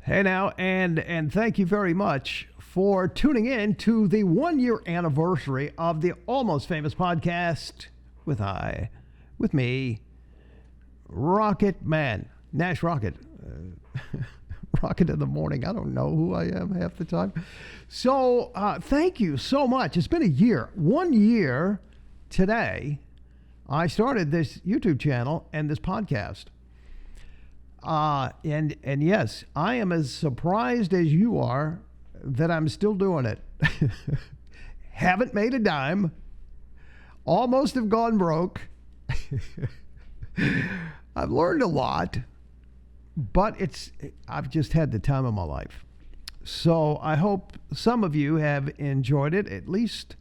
Hey now, and thank you very much for tuning in to the 1-year anniversary of the Almost Famous podcast with me, Rocket Man, Nash Rockett. Rocket in the morning. I don't know who I am half the time. So thank you so much. It's been a year. 1 year today, I started this YouTube channel and this podcast. And yes, I am as surprised as you are that I'm still doing it. Haven't made a dime. Almost have gone broke. I've learned a lot, but I've just had the time of my life. So I hope some of you have enjoyed it. At least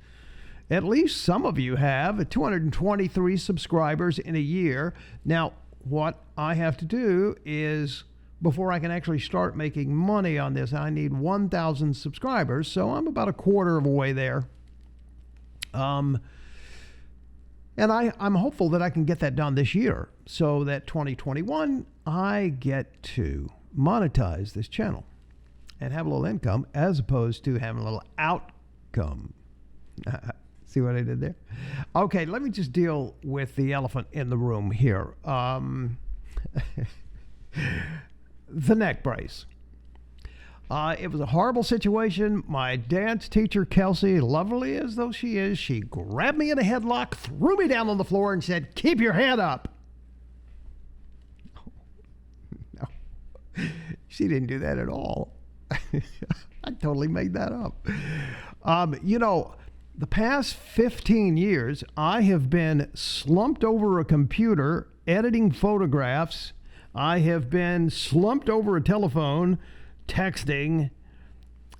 some of you have. 223 subscribers in a year. Now, what I have to do is, before I can actually start making money on this, I need 1,000 subscribers. So I'm about a quarter of a way there. And I'm hopeful that I can get that done this year so that 2021, I get to monetize this channel and have a little income as opposed to having a little outcome. See what I did there? Okay, let me just deal with the elephant in the room here. The neck brace. It was a horrible situation. My dance teacher, Kelsey, lovely as though she is, she grabbed me in a headlock, threw me down on the floor, and said, "Keep your head up." No, she didn't do that at all. I totally made that up. The past 15 years, I have been slumped over a computer editing photographs. I have been slumped over a telephone texting.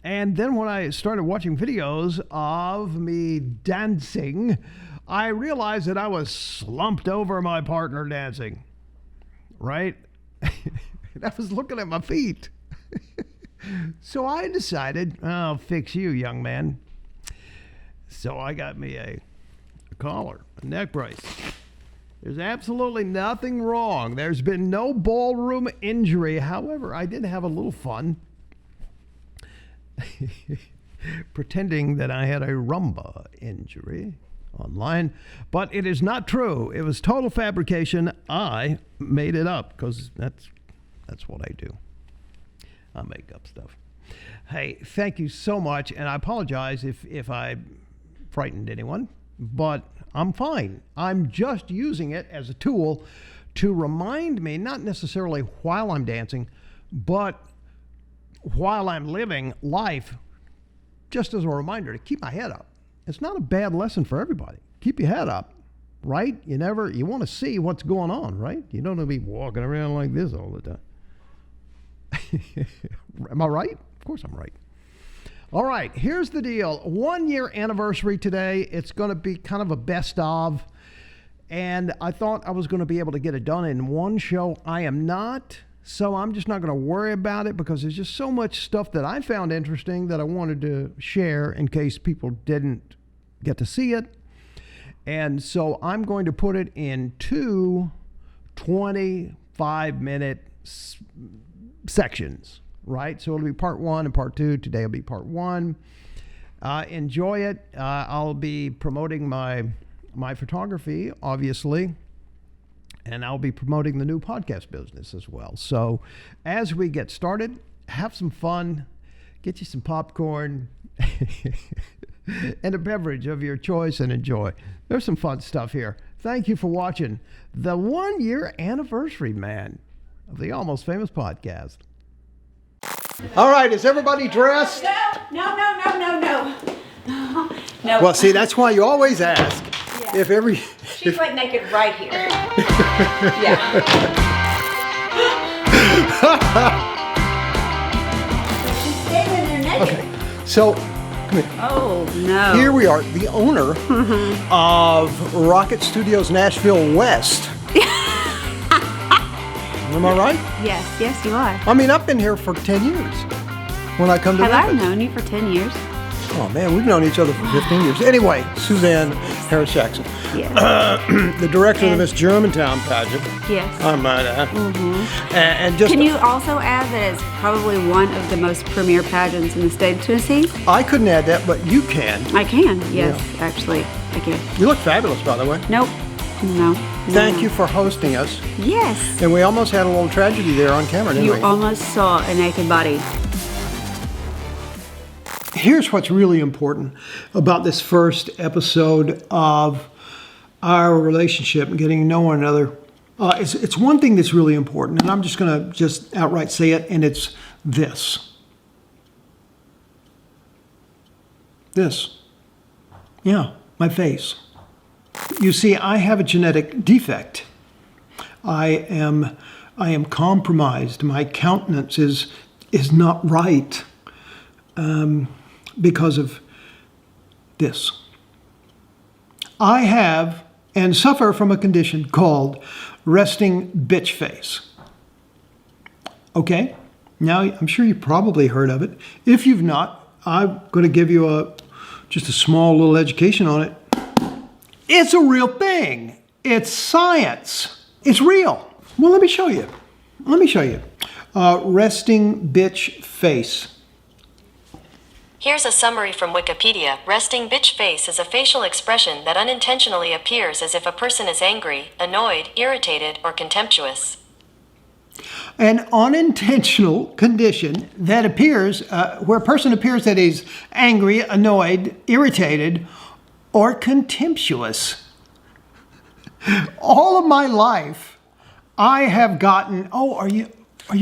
And then when I started watching videos of me dancing, I realized that I was slumped over my partner dancing. Right? And I was looking at my feet. So I decided, I'll fix you, young man. So I got me a collar, a neck brace. There's absolutely nothing wrong. There's been no ballroom injury. However, I did have a little fun pretending that I had a rumba injury online, but it is not true. It was total fabrication. I made it up because that's what I do. I make up stuff. Hey, thank you so much, and I apologize if I frightened anyone, but I'm fine. I'm just using it as a tool to remind me, not necessarily while I'm dancing, but while I'm living life, just as a reminder to keep my head up. It's not a bad lesson for everybody. Keep your head up, right? You want to see what's going on, right? You don't want to be walking around like this all the time. Am I right? Of course I'm right. All right, here's the deal. 1 year anniversary today. It's going to be kind of a best of. And I thought I was going to be able to get it done in one show. I am not. So I'm just not going to worry about it because there's just so much stuff that I found interesting that I wanted to share in case people didn't get to see it. And so I'm going to put it in two 25-minute sections. Right, so it'll be part 1 and part 2. Today will be part 1. Enjoy it. I'll be promoting my photography, obviously, and I'll be promoting the new podcast business as well. So as we get started, have some fun, get you some popcorn and a beverage of your choice and enjoy. There's some fun stuff here. Thank you for watching the 1 year anniversary, man, of the Almost Famous podcast. All right, is everybody dressed? No. Well, see, that's why you always ask. Yeah. She's like naked right here. Yeah. She's standing there naked. Okay, so come here. Oh no. Here we are, the owner of Rocket Studios Nashville West. Am I right? Yes, you are. I mean, I've been here for 10 years when I come to Have I Memphis. known you for 10 years? Oh, man, we've known each other for 15 years. Anyway, Suzanne, Paris Jackson. Yes. The director of the Miss Germantown pageant. Yes. I might add. And just Can you also add that it's probably one of the most premier pageants in the state of Tennessee? I couldn't add that, but you can. I can, yes, actually, I can. You look fabulous, by the way. Nope, no. Thank you for hosting us. Yes. And we almost had a little tragedy there on camera, didn't You we? almost saw a naked body. Here's what's really important about this first episode of our relationship and getting to know one another. It's one thing that's really important, and I'm just going to just outright say it, and it's this. This. Yeah, my face. You see, I have a genetic defect. I am compromised. My countenance is not right because of this. I have and suffer from a condition called resting bitch face. Okay? Now, I'm sure you've probably heard of it. If you've not, I'm going to give you just a small little education on it. It's a real thing. It's science. It's real. Well, let me show you. Resting bitch face. Here's a summary from Wikipedia. Resting bitch face is a facial expression that unintentionally appears as if a person is angry, annoyed, irritated, or contemptuous. An unintentional condition that appears, where a person appears that he's angry, annoyed, irritated, or contemptuous. All of my life, I have gotten, oh, are you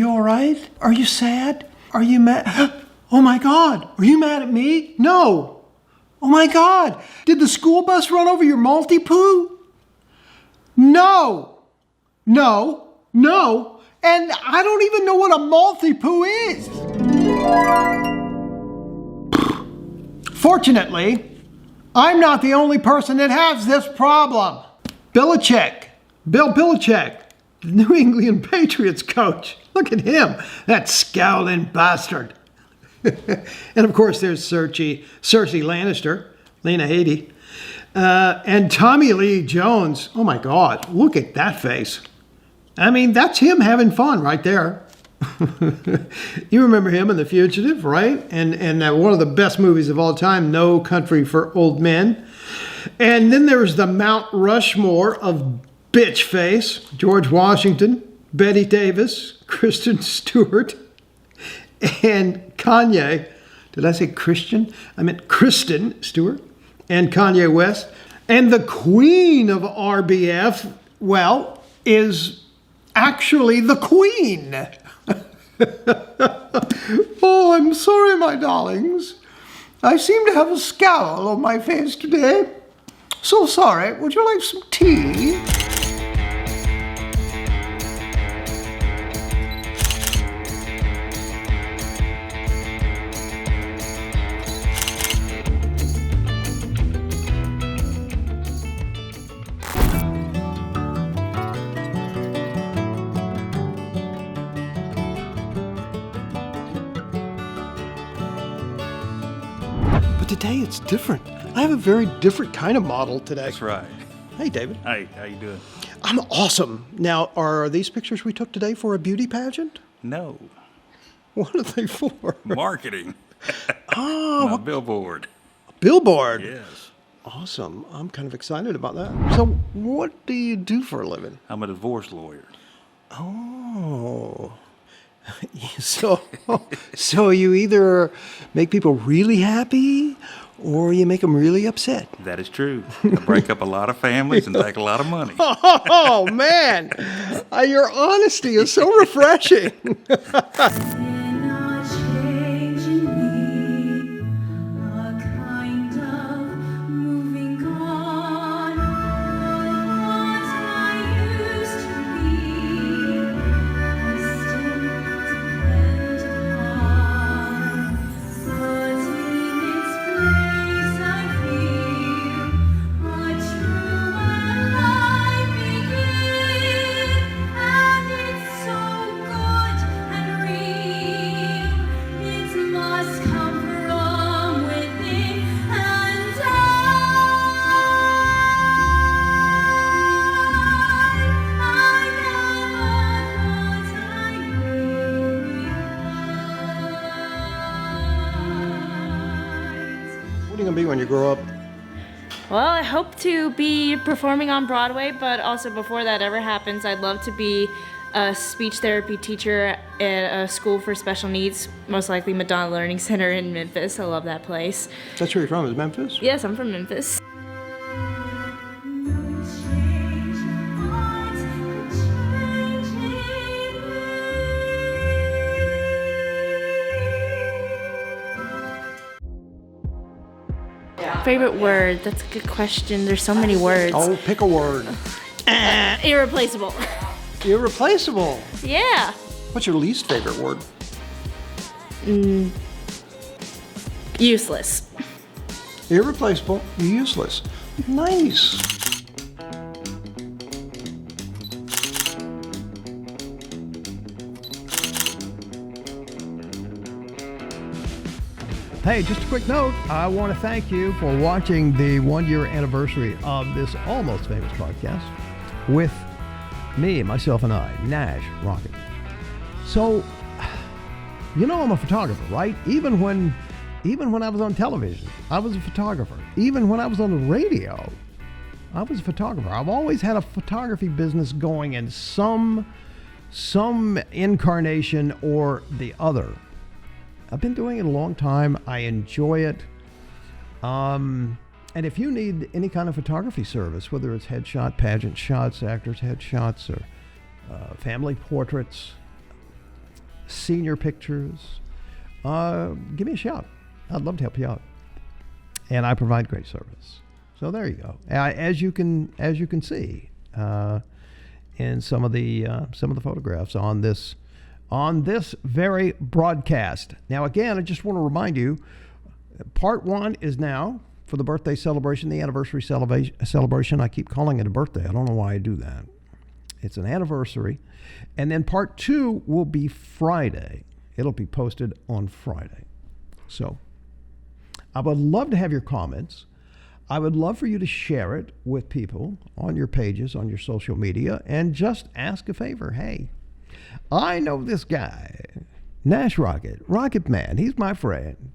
all right? Are you sad? Are you mad? Oh my God, are you mad at me? No. Oh my God, did the school bus run over your multi-poo? No. And I don't even know what a multi-poo is. Fortunately, I'm not the only person that has this problem. Bill Belichick, the New England Patriots coach. Look at him, that scowling bastard. And of course, there's Cersei Lannister, Lena Headey, and Tommy Lee Jones. Oh my God, look at that face. I mean, that's him having fun right there. You remember him in The Fugitive, right? And one of the best movies of all time, No Country for Old Men. And then there was the Mount Rushmore of bitch face: George Washington, Betty Davis, Kristen Stewart, and Kanye. Did I say Christian? I meant Kristen Stewart and Kanye West. And the queen of RBF, well, is actually the queen. Oh, I'm sorry, my darlings. I seem to have a scowl on my face today. So sorry. Would you like some tea? But today it's different. I have a very different kind of model today. That's right. Hey, David. Hey, how you doing? I'm awesome. Now, are these pictures we took today for a beauty pageant? No. What are they for? Marketing. Oh, My billboard. billboard. Yes. Awesome. I'm kind of excited about that. So, what do you do for a living? I'm a divorce lawyer. Oh. So you either make people really happy or you make them really upset. That is true. I break up a lot of families and take a lot of money. Oh, man. Your honesty is so refreshing. you gonna be when you grow up? Well, I hope to be performing on Broadway, but also before that ever happens, I'd love to be a speech therapy teacher at a school for special needs, most likely Madonna Learning Center in Memphis. I love that place. That's where you're from, is Memphis? Yes, I'm from Memphis. Favorite word? That's a good question. There's so many words. Oh, pick a word. Irreplaceable. Irreplaceable. Yeah. What's your least favorite word? Useless. Irreplaceable, useless. Nice. Hey, just a quick note. I want to thank you for watching the 1-year anniversary of this Almost Famous podcast with me, myself, and I, Nash Rockett. So, you know I'm a photographer, right? Even when I was on television, I was a photographer. Even when I was on the radio, I was a photographer. I've always had a photography business going in some incarnation or the other. I've been doing it a long time. I enjoy it. And if you need any kind of photography service, whether it's headshot, pageant shots, actors' headshots, or family portraits, senior pictures, give me a shout. I'd love to help you out. And I provide great service. So there you go. As you can see in some of the photographs on this very broadcast. Now, again, I just want to remind you, part 1 is now for the birthday celebration, the anniversary celebration. I keep calling it a birthday. I don't know why I do that. It's an anniversary. And then part 2 will be Friday. It'll be posted on Friday. So I would love to have your comments. I would love for you to share it with people on your pages, on your social media, and just ask a favor. Hey, I know this guy, Nash Rockett, Rocket Man. He's my friend.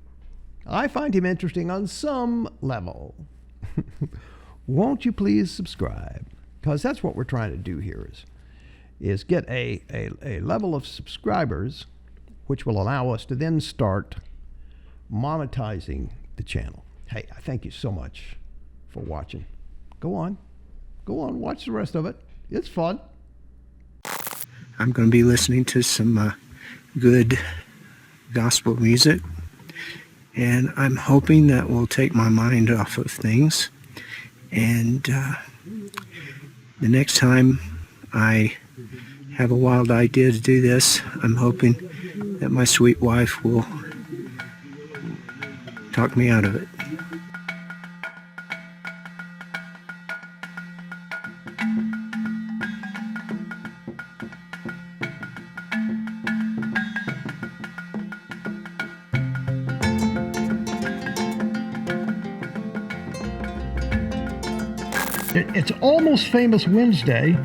I find him interesting on some level. Won't you please subscribe? Because that's what we're trying to do here is get a level of subscribers which will allow us to then start monetizing the channel. Hey, I thank you so much for watching. Go on, watch the rest of it. It's fun. I'm going to be listening to some good gospel music, and I'm hoping that will take my mind off of things. And the next time I have a wild idea to do this, I'm hoping that my sweet wife will talk me out of it. It's Almost Famous Wednesday.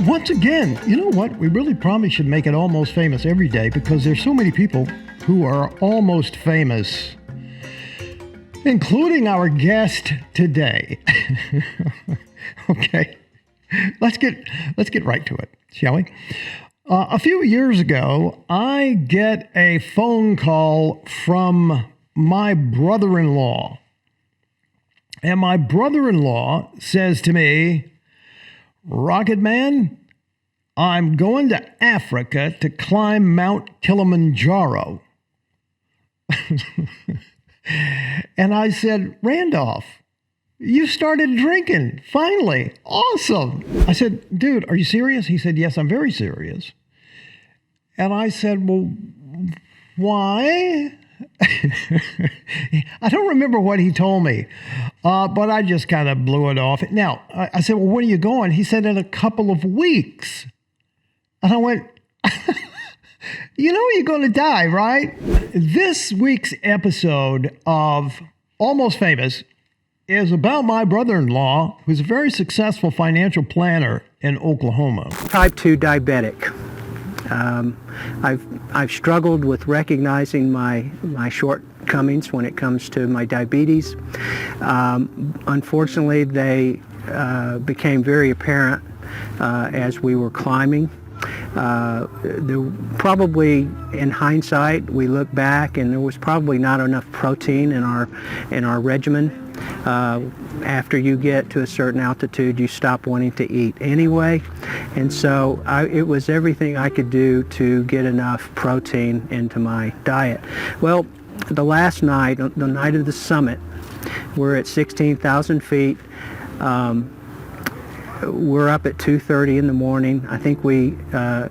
Once again, you know what? We really probably should make it Almost Famous every day because there's so many people who are almost famous, including our guest today. Okay, let's get right to it, shall we? A few years ago, I get a phone call from my brother-in-law. And my brother-in-law says to me, Rocket Man, I'm going to Africa to climb Mount Kilimanjaro. And I said, Randolph, you started drinking, finally. Awesome. I said, dude, are you serious? He said, yes, I'm very serious. And I said, well, why? I don't remember what he told me, but I just kind of blew it off. Now, I said, well, when are you going? He said, in a couple of weeks. And I went, you know you're going to die, right? This week's episode of Almost Famous is about my brother-in-law, who's a very successful financial planner in Oklahoma. Type 2 diabetic. I've struggled with recognizing my shortcomings when it comes to my diabetes. Unfortunately, they became very apparent as we were climbing. Probably in hindsight, we look back and there was probably not enough protein in our regimen. After you get to a certain altitude, you stop wanting to eat anyway, and so it was everything I could do to get enough protein into my diet. Well, the last night, the night of the summit, we're at 16,000 feet. We're up at 2:30 in the morning. I think we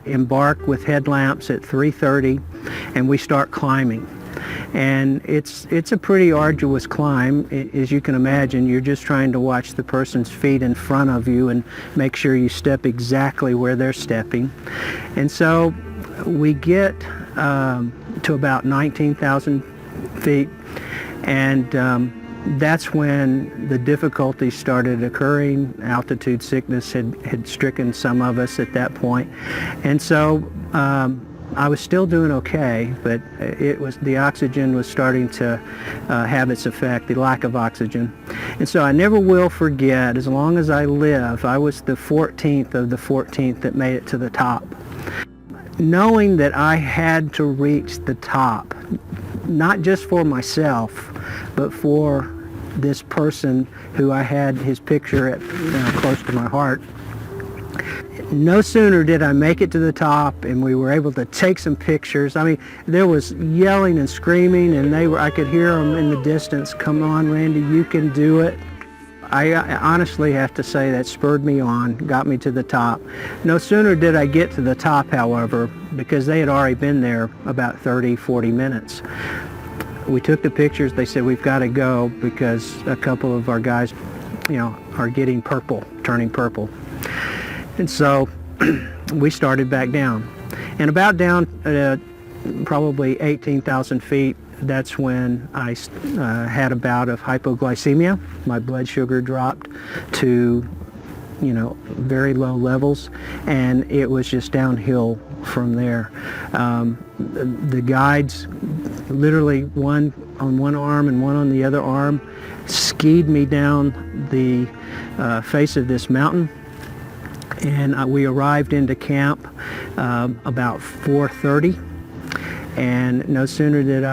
embark with headlamps at 3:30, and we start climbing. And it's a pretty arduous climb. As you can imagine, you're just trying to watch the person's feet in front of you and make sure you step exactly where they're stepping. And so we get to about 19,000 feet, and that's when the difficulties started occurring. Altitude sickness had stricken some of us at that point. And so I was still doing okay, but the oxygen was starting to have its effect, the lack of oxygen. And so I never will forget, as long as I live, I was the 14th of the 14th that made it to the top. Knowing that I had to reach the top, not just for myself, but for this person who I had his picture close to my heart. No sooner did I make it to the top and we were able to take some pictures. I mean, there was yelling and screaming, and I could hear them in the distance. Come on, Randy, you can do it. I honestly have to say that spurred me on, got me to the top. No sooner did I get to the top, however, because they had already been there about 30, 40 minutes. We took the pictures. They said, we've got to go because a couple of our guys, are getting purple, turning purple. And so we started back down. And about down probably 18,000 feet, that's when I had a bout of hypoglycemia. My blood sugar dropped to, very low levels, and it was just downhill from there. The guides, literally one on one arm and one on the other arm, skied me down the face of this mountain. And we arrived into camp about 4:30, and no sooner did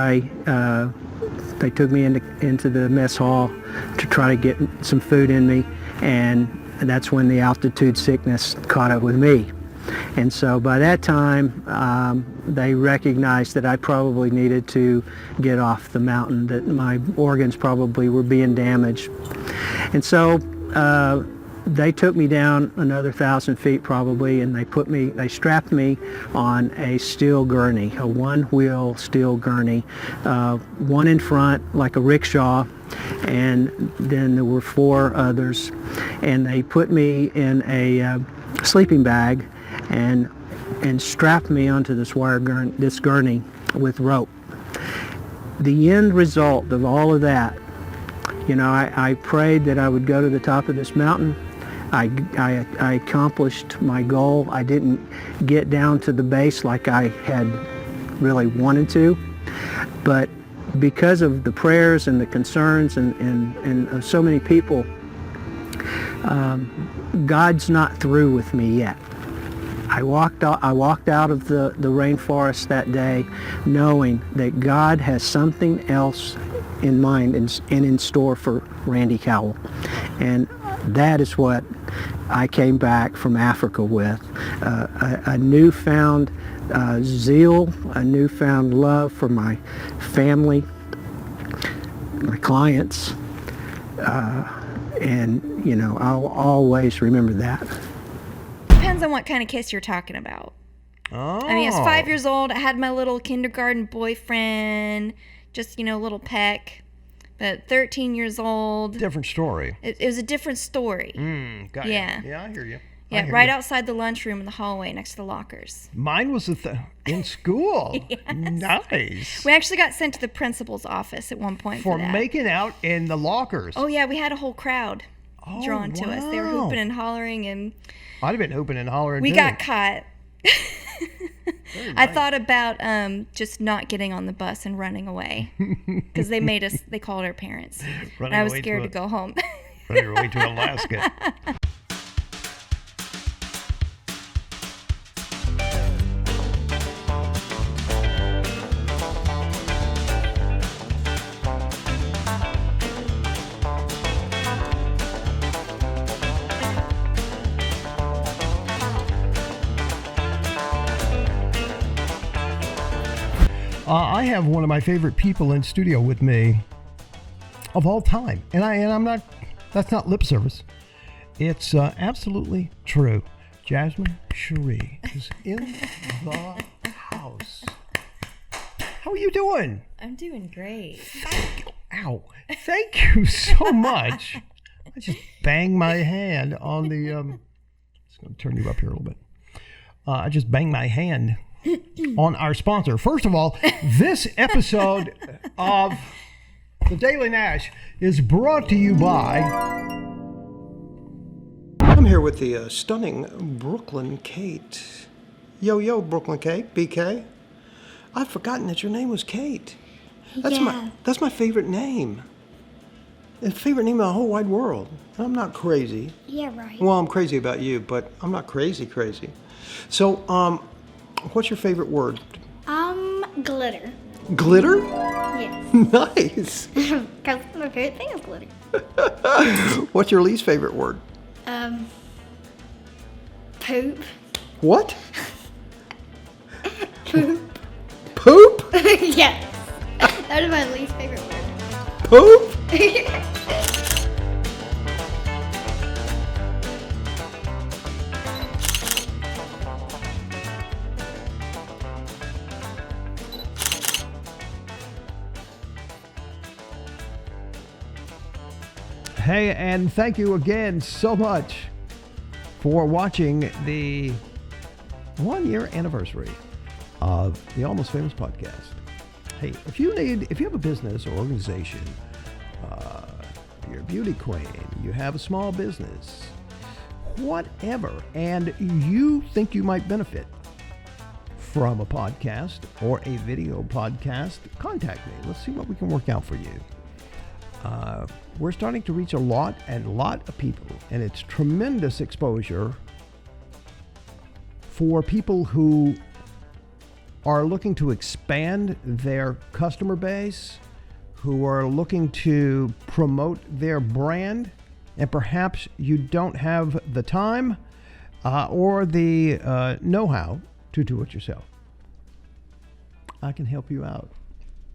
they took me into the mess hall to try to get some food in me, and that's when the altitude sickness caught up with me. And so by that time, they recognized that I probably needed to get off the mountain, that my organs probably were being damaged. And so they took me down another 1,000 feet probably, and they strapped me on a steel gurney, a one-wheel steel gurney, one in front like a rickshaw, and then there were 4 others, and they put me in a sleeping bag and strapped me onto this gurney with rope. The end result of all of that, I prayed that I would go to the top of this mountain. I accomplished my goal. I didn't get down to the base like I had really wanted to, but because of the prayers and the concerns and of so many people, God's not through with me yet. I walked out of the rainforest that day knowing that God has something else in mind and in store for Randy Cowell. And that is what I came back from Africa with, a newfound zeal, a newfound love for my family, my clients, and I'll always remember that. Depends on what kind of kiss you're talking about. Oh. I mean, I was 5 years old. I had my little kindergarten boyfriend, just, little peck. But 13 years old. Different story. It was a different story. Got Yeah. you. Yeah, I hear you. Yeah, right outside the lunchroom in the hallway next to the lockers. Mine was in school. Yes. Nice. We actually got sent to the principal's office at one point for that. making out in the lockers. Oh, yeah, we had a whole crowd drawn to us. They were hooping and hollering, and I'd have been hooping and hollering we too. got caught. I thought about just not getting on the bus and running away because they called our parents. And I was scared to go home. Running away to Alaska. I have one of my favorite people in studio with me of all time, and I'm not. That's not lip service. It's absolutely true. Jasmine Cherie is in the house. How are you doing? I'm doing great. Ow! Thank you so much. I just banged my hand on the. Just going to turn you up here a little bit. I just banged my hand on our sponsor. First of all, this episode of The Daily Nash is brought to you by... I'm here with the stunning Brooklyn Kate. Yo, Brooklyn Kate, BK. I've forgotten that your name was Kate. That's my favorite name. It's the favorite name in the whole wide world. I'm not crazy. Yeah, right. Well, I'm crazy about you, but I'm not crazy. So, what's your favorite word? Glitter. Glitter? Yes. Nice. Because my favorite thing is glitter. What's your least favorite word? Poop. What? Poop. Poop? Yes. That is my least favorite word. Poop? Hey, and thank you again so much for watching the 1-year anniversary of the Almost Famous podcast. Hey, if you have a business or organization, you're a beauty queen, you have a small business, whatever, and you think you might benefit from a podcast or a video podcast, contact me. Let's see what we can work out for you. We're starting to reach a lot of people, and it's tremendous exposure for people who are looking to expand their customer base, who are looking to promote their brand, and perhaps you don't have the time or the know-how to do it yourself. I can help you out.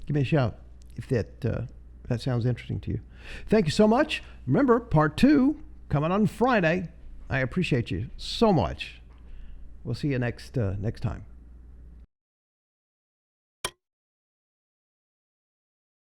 Give me a shout if that sounds interesting to you. Thank you so much. Remember, part 2 coming on Friday. I appreciate you so much. We'll see you next time.